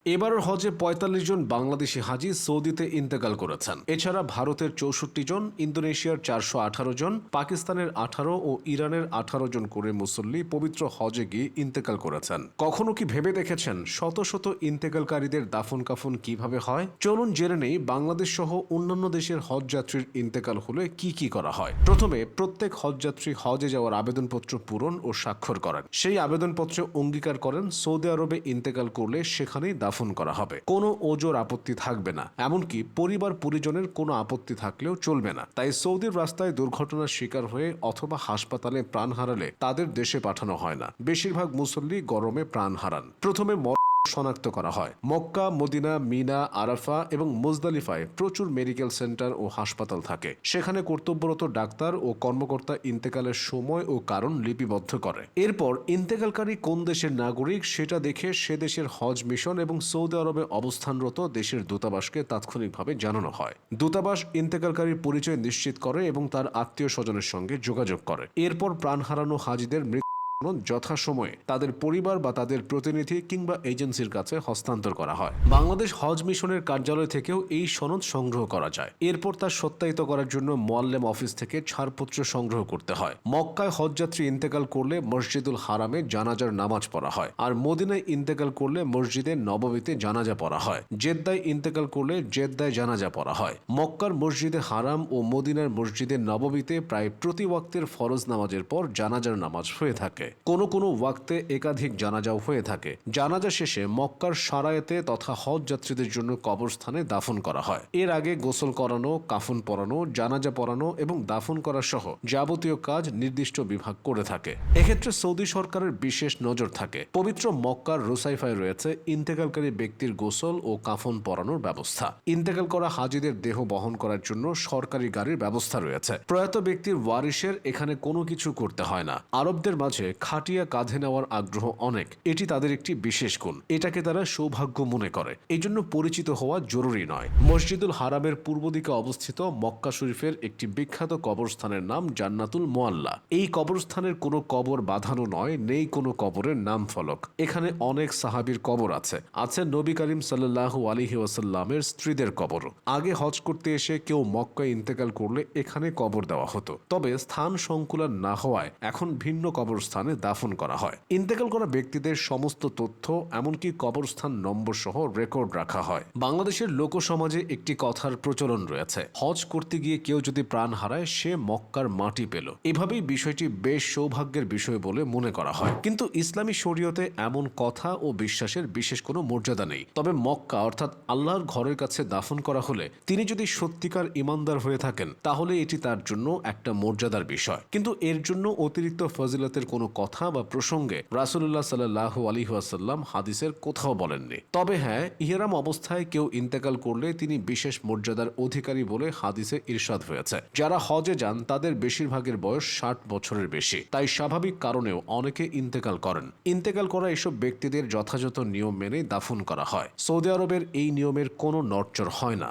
এবারের হজে ৪৫ জন বাংলাদেশি হাজি সৌদিতে ইন্তেকাল করেছেন। এছাড়া ভারতের ৬৪ জন, ইন্দোনেশিয়ার ৪১৮ জন, পাকিস্তানের ১৮ ও ইরানের ১৮ জন করে মুসল্লি পবিত্র হজে গিয়ে ইন্তেকাল করেছেন। কখনো কি ভেবে দেখেছেন শত শত ইন্তেকালকারীদের দাফন কাফন কিভাবে হয়? চলুন জেনে নেই বাংলাদেশ সহ অন্যান্য দেশের হজযাত্রীর ইন্তেকাল হলে কি করা হয়। প্রথমে প্রত্যেক হজযাত্রী হজে যাওয়ার আবেদনপত্র পূরণ ও স্বাক্ষর করেন। সেই আবেদনপত্রে অঙ্গীকার করেন সৌদি আরবে ইন্তেকাল করলে সেখানেই দাফন করা হবে। কোনো ওজোর আপত্তি থাকবে না, এমনকি পরিবার পরিজনের কোনো আপত্তি থাকলেও চলবে না। তাই সৌদির রাস্তায় দুর্ঘটনার শিকার হয়ে অথবা হাসপাতালে প্রাণ হারালে তাদের দেশে পাঠানো হয় না। বেশিরভাগ মুসল্লি গরমে প্রাণ হারান। প্রথমে শনাক্ত করা হয়। মক্কা, মদিনা, মিনা, আরাফা এবং মুজদালিফায় প্রচুর মেডিকেল সেন্টার ও হাসপাতাল থাকে। সেখানে কর্তব্যরত ডাক্তার ও কর্মকর্তা ইন্তেকালের সময় ও কারণ লিপিবদ্ধ করে। এরপর ইন্তেকালকারী কোন দেশের নাগরিক সেটা দেখে সে দেশের হজ মিশন এবং সৌদি আরবে অবস্থানরত দেশের দূতাবাসকে তাৎক্ষণিকভাবে জানানো হয়। দূতাবাস ইন্তেকালকারীর পরিচয় নিশ্চিত করে এবং তার আত্মীয় স্বজনের সঙ্গে যোগাযোগ করে। এরপর প্রাণ হারানো হাজিদের যথাসময়ে তাদের পরিবার বা তাদের প্রতিনিধি কিংবা এজেন্সির কাছে হস্তান্তর করা হয়। বাংলাদেশ হজ মিশনের কার্যালয় থেকেও এই সনদ সংগ্রহ করা যায়। এরপর তা সত্যায়িত করার জন্য মোয়াল্লেম অফিস থেকে ছাড়পত্র সংগ্রহ করতে হয়। মক্কায় হজযাত্রী ইন্তেকাল করলে মসজিদুল হারামে জানাজার নামাজ পড়া হয়, আর মদিনায় ইন্তেকাল করলে মসজিদে নববীতে জানাজা পড়া হয়। জেদ্দায় ইন্তেকাল করলে জেদ্দায় জানাজা পড়া হয়। মক্কার মসজিদে হারাম ও মদিনার মসজিদে নববীতে প্রায় প্রতি ওয়াক্তের ফরজ নামাজের পর জানাজার নামাজ হয়ে থাকে। কোনো কোনো ওয়াক্তে একাধিক জানাজাও হয়ে থাকে। জানাজা শেষে মক্কার সারায়াতে তথা হজ যাত্রীদের জন্য কবরস্থানে দাফন করা হয়। এর আগে গোসল করানো, কাফন পরানো, জানাজা পরানো এবং দাফন করা সহ যাবতীয় কাজ নির্দিষ্ট বিভাগ করে থাকে। এক্ষেত্রে সৌদি সরকারের বিশেষ নজর থাকে। পবিত্র মক্কার রুসাইফায় রয়েছে ইন্তেকালকারী ব্যক্তির গোসল ও কাফন পরানোর ব্যবস্থা। ইন্তেকাল করা হাজিদের দেহ বহন করার জন্য সরকারি গাড়ির ব্যবস্থা রয়েছে। প্রয়াত ব্যক্তির ওয়ারিশের এখানে কোনো কিছু করতে হয় না। আরবদের মাঝে খাটিয়া কাঁধে নেওয়ার আগ্রহ অনেক। এটি তাদের একটি বিশেষ গুণ। এটাকে তারা সৌভাগ্য মনে করে। এই জন্য পরিচিত হওয়া জরুরি নয়। মসজিদুল হারামের পূর্ব দিকে অবস্থিত মক্কা শরীফের একটি বিখ্যাত কবরস্থানের নাম জান্নাতুল মুআল্লা। এই কবরস্থানের কোনো কবর বাঁধানো নয়, নেই কোনো কবরের নাম ফলক। এখানে অনেক সাহাবীর কবর আছে। আছে নবী করিম সাল্লাল্লাহু আলাইহি ওয়াসাল্লামের স্ত্রীদের কবর। আগে হজ করতে এসে কেউ মক্কায় ইন্তেকাল করলে এখানে কবর দেওয়া হতো। তবে স্থান সংকুলান না হওয়ায় এখন ভিন্ন কবরস্থানে দাফন করা হয়। ইন্তেকাল করা ব্যক্তিদের সমস্ত তথ্য এমনকি কবরস্থান নম্বর সহ রেকর্ড রাখা হয়। বাংলাদেশের লোকসমাজে একটি কথার প্রচলন রয়েছে, হজ করতে গিয়ে কেউ যদি প্রাণ হারায় সে মক্কার মাটি পেল। এভাবেই বিষয়টি বেশ সৌভাগ্যের বিষয় বলে মনে করা হয়। কিন্তু ইসলামী শরীয়তে এমন কথা ও বিশ্বাসের বিশেষ কোনো মর্যাদা নেই। তবে মক্কা অর্থাৎ আল্লাহর ঘরের কাছে দাফন করা হলে তিনি যদি সত্যিকার ইমানদার হয়ে থাকেন তাহলে এটি তার জন্য একটা মর্যাদার বিষয়। কিন্তু এর জন্য অতিরিক্ত ফজিলতের কোনো কথা বা প্রসঙ্গে রাসূলুল্লাহ সাল্লাল্লাহু আলাইহি ওয়াসাল্লাম হাদিসের কোথাও বলেননি। তবে হ্যাঁ, ইহরাম অবস্থায় কেউ ইন্তেকাল করলে তিনি বিশেষ মর্যাদার অধিকারী বলে হাদিসে ইরশাদ হয়েছে। যারা হজে যান তাদের বেশিরভাগের বয়স ৬০ বছরের বেশি। তাই স্বাভাবিক কারণেও অনেকে ইন্তেকাল করেন। ইন্তেকাল করা এসব ব্যক্তিদের যথাযথ নিয়ম মেনে দাফন করা হয়। সৌদি আরবের এই নিয়মের কোনো নড়চড় হয় না।